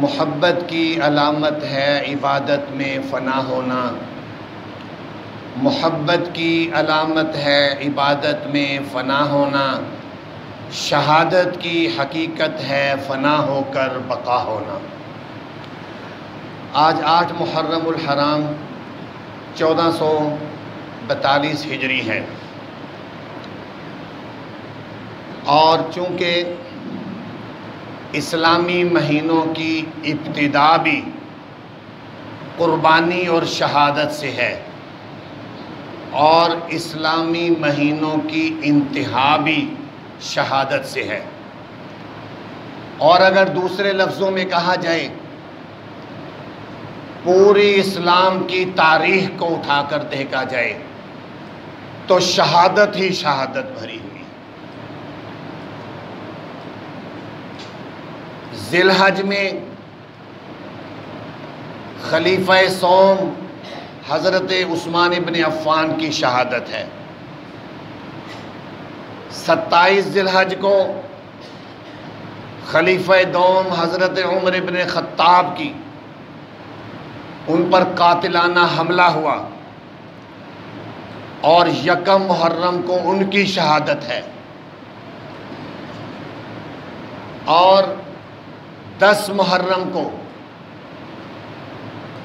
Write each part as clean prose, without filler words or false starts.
محبت کی علامت ہے عبادت میں فنا ہونا، محبت کی علامت ہے عبادت میں فنا ہونا، شہادت کی حقیقت ہے فنا ہو کر بقا ہونا۔ آج 8 محرم الحرام 1442 ہجری ہے، اور چونکہ اسلامی مہینوں کی ابتدا بھی قربانی اور شہادت سے ہے، اور اسلامی مہینوں کی انتہا بھی شہادت سے ہے، اور اگر دوسرے لفظوں میں کہا جائے پوری اسلام کی تاریخ کو اٹھا کر دیکھا جائے تو شہادت ہی شہادت بھری ہوئی۔ ذی الحج میں خلیفہ سوم حضرت عثمان ابن عفان کی شہادت ہے۔ 27 ذی الحج کو خلیفہ دوم حضرت عمر ابن خطاب کی ان پر قاتلانہ حملہ ہوا، اور 1 محرم کو ان کی شہادت ہے، اور 10 محرم کو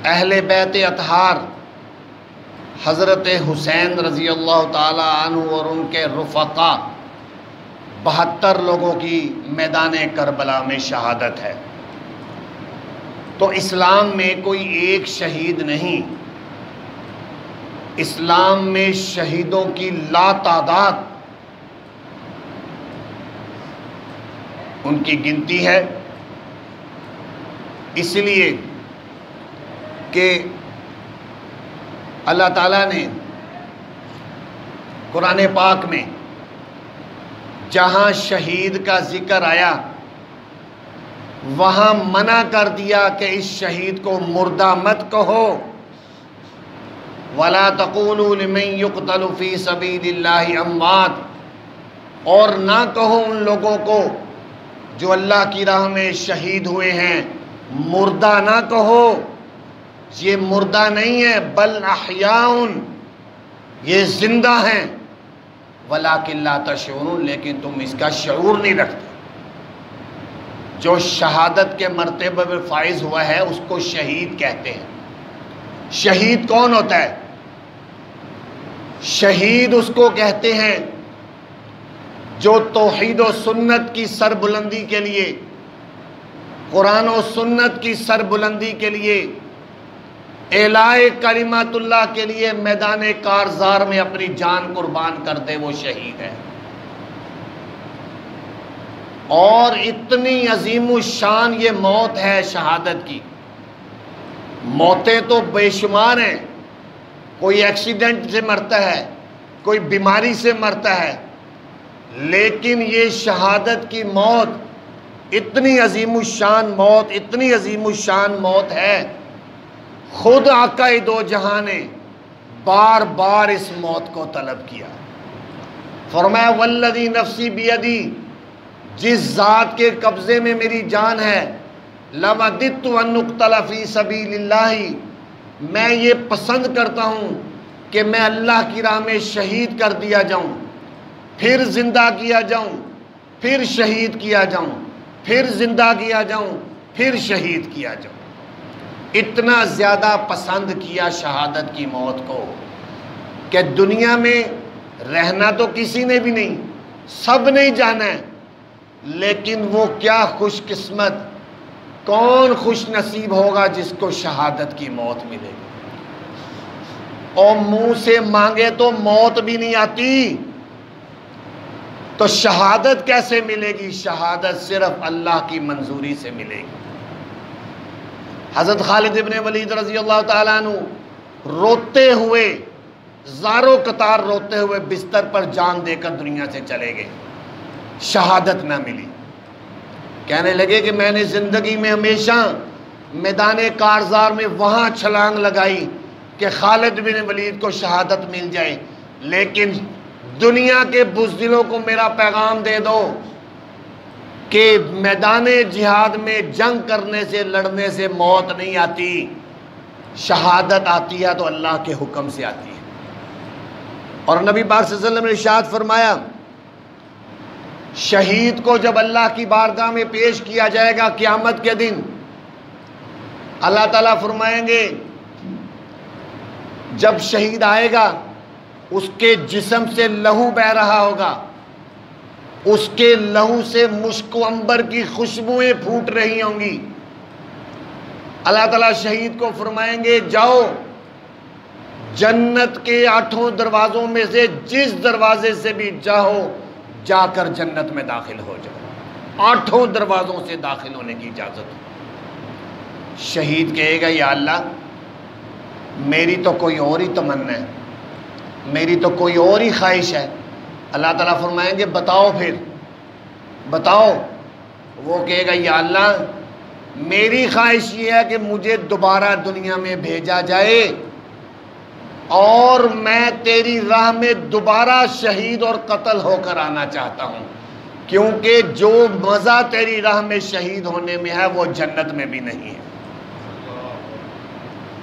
اہل بیت اطہار حضرت حسین رضی اللہ تعالی عنہ اور ان کے رفقا 72 لوگوں کی میدان کربلا میں شہادت ہے۔ تو اسلام میں کوئی ایک شہید نہیں، اسلام میں شہیدوں کی لا تعداد ان کی گنتی ہے، اس لیے کہ اللہ تعالیٰ نے قرآن پاک میں جہاں شہید کا ذکر آیا وہاں منع کر دیا کہ اس شہید کو مردہ مت کہو، وَلَا تَقُولُوا لِمَن يُقْتَلُ فِي سَبِيلِ اللَّهِ أَمْوَاتٌ، اور نہ کہو ان لوگوں کو جو اللہ کی راہ میں شہید ہوئے ہیں مردہ نہ کہو، یہ مردہ نہیں ہے بل احیاء، یہ زندہ ہیں، وَلَٰكِن لَا تَشْعُرُونَ، لیکن تم اس کا شعور نہیں رکھتے۔ جو شہادت کے مرتبے پر فائز ہوا ہے اس کو شہید کہتے ہیں۔ شہید کون ہوتا ہے؟ شہید اس کو کہتے ہیں جو توحید و سنت کی سربلندی کے لیے، قرآن و سنت کی سربلندی کے لیے، اعلاء کلمات اللہ کے لیے میدان کارزار میں اپنی جان قربان کر دے، وہ شہید ہے۔ اور اتنی عظیم الشان یہ موت ہے شہادت کی۔ موتیں تو بے شمار ہیں، کوئی ایکسیڈنٹ سے مرتا ہے، کوئی بیماری سے مرتا ہے، لیکن یہ شہادت کی موت اتنی عظیم الشان موت، اتنی عظیم الشان موت ہے، خود آقا دو جہاں نے بار بار اس موت کو طلب کیا۔ فرمایا والذی نفسی بیدی، جس ذات کے قبضے میں میری جان ہے، لَوَدِدتُّ أَن أُقْتَلَ فِي سَبِيلِ اللَّهِ، میں یہ پسند کرتا ہوں کہ میں اللہ کی راہ میں شہید کر دیا جاؤں، پھر زندہ کیا جاؤں، پھر شہید کیا جاؤں، پھر زندہ کیا جاؤں، پھر شہید کیا جاؤں۔ اتنا زیادہ پسند کیا شہادت کی موت کو کہ دنیا میں رہنا تو کسی نے بھی نہیں، سب نے جانا ہے، لیکن وہ کیا خوش قسمت، کون خوش نصیب ہوگا جس کو شہادت کی موت ملے گی۔ اور منہ سے مانگے تو موت بھی نہیں آتی، تو شہادت کیسے ملے گی؟ شہادت صرف اللہ کی منظوری سے ملے گی۔ حضرت خالد ابن ولید رضی اللہ تعالیٰ عنہ روتے ہوئے، زاروں قطار روتے ہوئے بستر پر جان دے کر دنیا سے چلے گئے، شہادت نہ ملی۔ کہنے لگے کہ میں نے زندگی میں ہمیشہ میدان کارزار میں وہاں چھلانگ لگائی کہ خالد بن ولید کو شہادت مل جائے، لیکن دنیا کے بزدلوں کو میرا پیغام دے دو کہ میدان جہاد میں جنگ کرنے سے، لڑنے سے موت نہیں آتی، شہادت آتی ہے تو اللہ کے حکم سے آتی ہے۔ اور نبی پاک صلی اللہ علیہ وسلم نے ارشاد فرمایا، شہید کو جب اللہ کی بارگاہ میں پیش کیا جائے گا قیامت کے دن، اللہ تعالیٰ فرمائیں گے جب شہید آئے گا اس کے جسم سے لہو بہہ رہا ہوگا، اس کے لہو سے مشک و عنبر کی خوشبوئیں پھوٹ رہی ہوں گی۔ اللہ تعالیٰ شہید کو فرمائیں گے جاؤ جنت کے 8 دروازوں میں سے جس دروازے سے بھی چاہو جا کر جنت میں داخل ہو جاؤ، 8 دروازوں سے داخل ہونے کی اجازت۔ شہید کہے گا یا اللہ میری تو کوئی اور ہی تمنا ہے، میری تو کوئی اور ہی خواہش ہے۔ اللہ تعالیٰ فرمائیں گے بتاؤ پھر بتاؤ۔ وہ کہے گا یا اللہ میری خواہش یہ ہے کہ مجھے دوبارہ دنیا میں بھیجا جائے اور میں تیری راہ میں دوبارہ شہید اور قتل ہو کر آنا چاہتا ہوں، کیونکہ جو مزہ تیری راہ میں شہید ہونے میں ہے وہ جنت میں بھی نہیں ہے،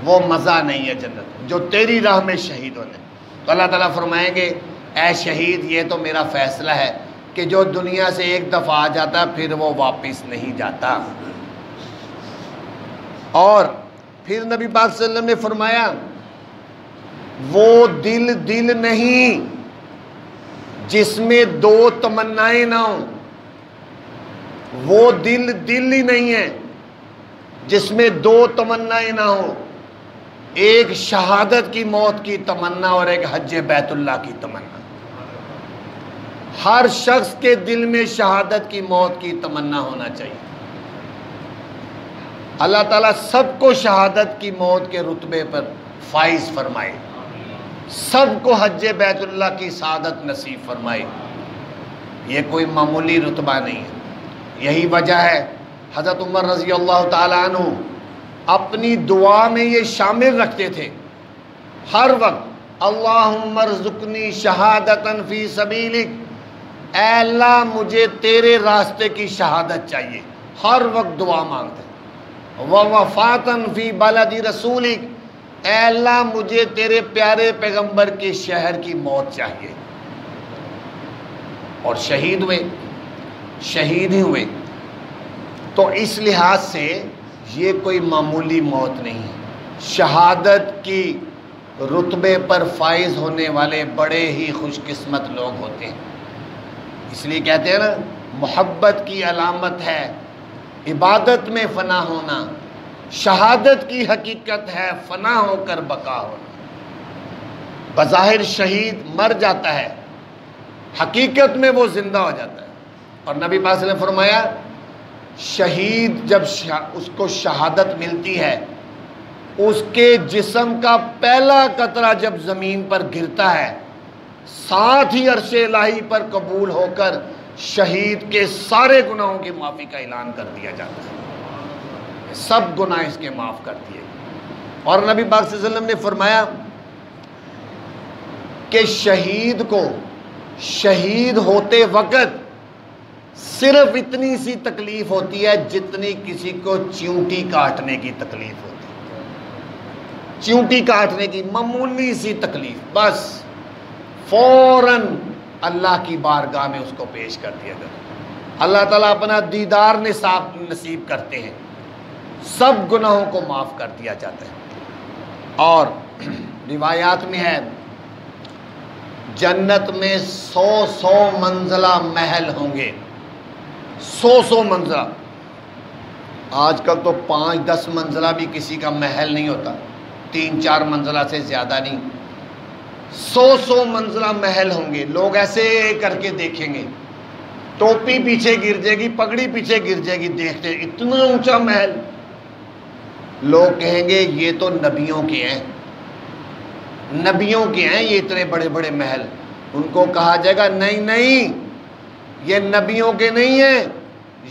وہ مزہ نہیں ہے جنت میں جو تیری راہ میں شہید ہونے۔ تو اللہ تعالیٰ فرمائیں گے اے شہید یہ تو میرا فیصلہ ہے کہ جو دنیا سے ایک دفعہ آ جاتا پھر وہ واپس نہیں جاتا۔ اور پھر نبی پاک صلی اللہ علیہ وسلم نے فرمایا وہ دل نہیں جس میں 2 تمنائیں نہ ہوں، وہ دل ہی نہیں ہے جس میں 2 تمنائیں نہ ہوں، ایک شہادت کی موت کی تمنا اور ایک حج بیت اللہ کی تمنا۔ ہر شخص کے دل میں شہادت کی موت کی تمنا ہونا چاہیے۔ اللہ تعالیٰ سب کو شہادت کی موت کے رتبے پر فائز فرمائے، سب کو حج بیت اللہ کی سعادت نصیب فرمائے۔ یہ کوئی معمولی رتبہ نہیں ہے۔ یہی وجہ ہے حضرت عمر رضی اللہ تعالیٰ عنہ اپنی دعا میں یہ شامل رکھتے تھے ہر وقت، اللہم ارزقنی شہادتاً فی سبیلک، اے اللہ مجھے تیرے راستے کی شہادت چاہیے، ہر وقت دعا مانگتے۔ ووفاتاً فی بلد رسولک، اے اللہ مجھے تیرے پیارے پیغمبر کے شہر کی موت چاہیے۔ اور شہید ہی ہوئے۔ تو اس لحاظ سے یہ کوئی معمولی موت نہیں ہے۔ شہادت کی رتبے پر فائز ہونے والے بڑے ہی خوش قسمت لوگ ہوتے ہیں۔ اس لیے کہتے ہیں نا محبت کی علامت ہے عبادت میں فنا ہونا، شہادت کی حقیقت ہے فنا ہو کر بقا ہونا۔ بظاہر شہید مر جاتا ہے، حقیقت میں وہ زندہ ہو جاتا ہے۔ اور نبی پاک صلی اللہ علیہ وسلم نے فرمایا شہید جب اس کو شہادت ملتی ہے، اس کے جسم کا پہلا قطرہ جب زمین پر گرتا ہے، ساتھ ہی عرش الہی پر قبول ہو کر شہید کے سارے گناہوں کی معافی کا اعلان کر دیا جاتا ہے، سب گناہ اس کے معاف کر دیے۔ اور نبی پاک صلی اللہ علیہ وسلم نے فرمایا کہ شہید کو شہید ہوتے وقت صرف اتنی سی تکلیف ہوتی ہے جتنی کسی کو چیونٹی کاٹنے کی تکلیف ہوتی ہے، چیونٹی کاٹنے کی معمولی سی تکلیف، بس فوراً اللہ کی بارگاہ میں اس کو پیش کر دیا جاتا۔ اللہ تعالیٰ اپنا دیدار نصیب کرتے ہیں، سب گناہوں کو معاف کر دیا جاتا ہے۔ اور روایات میں ہے جنت میں 100 منزلہ محل ہوں گے، 100 منزلہ۔ آج کل تو 5-10 منزلہ بھی کسی کا محل نہیں ہوتا، 3-4 منزلہ سے زیادہ نہیں، 100 منزلہ محل ہوں گے۔ لوگ ایسے کر کے دیکھیں گے، ٹوپی پیچھے گر جائے گی، پگڑی پیچھے گر جائے گی، دیکھتے اتنا اونچا محل۔ لوگ کہیں گے یہ تو نبیوں کے ہیں، نبیوں کے ہیں یہ اتنے بڑے بڑے محل۔ ان کو کہا جائے گا نہیں، یہ نبیوں کے نہیں ہیں،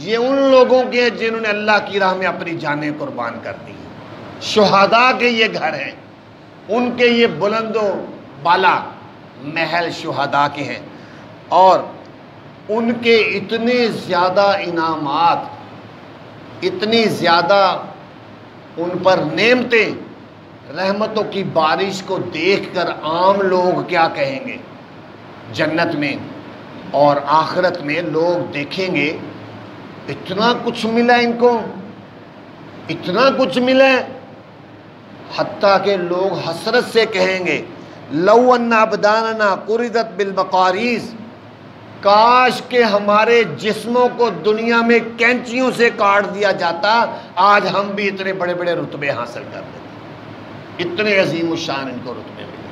یہ ان لوگوں کے ہیں جنہوں نے اللہ کی راہ میں اپنی جانیں قربان کر دی ہیں۔ شہداء کے یہ گھر ہیں، ان کے یہ بلند و بالا محل شہداء کے ہیں، اور ان کے اتنے زیادہ انعامات، اتنی زیادہ ان پر نعمتیں، رحمتوں کی بارش کو دیکھ کر عام لوگ کیا کہیں گے؟ جنت میں اور آخرت میں لوگ دیکھیں گے اتنا کچھ ملا ان کو، اتنا کچھ ملا، حتیٰ کہ لوگ حسرت سے کہیں گے لو ان ابداننا قرضت بالمقاریض، کاش کہ ہمارے جسموں کو دنیا میں کینچیوں سے کاٹ دیا جاتا، آج ہم بھی اتنے بڑے بڑے رتبے حاصل کر لیتے، اتنے عظیم الشان ان کو رتبے ملے۔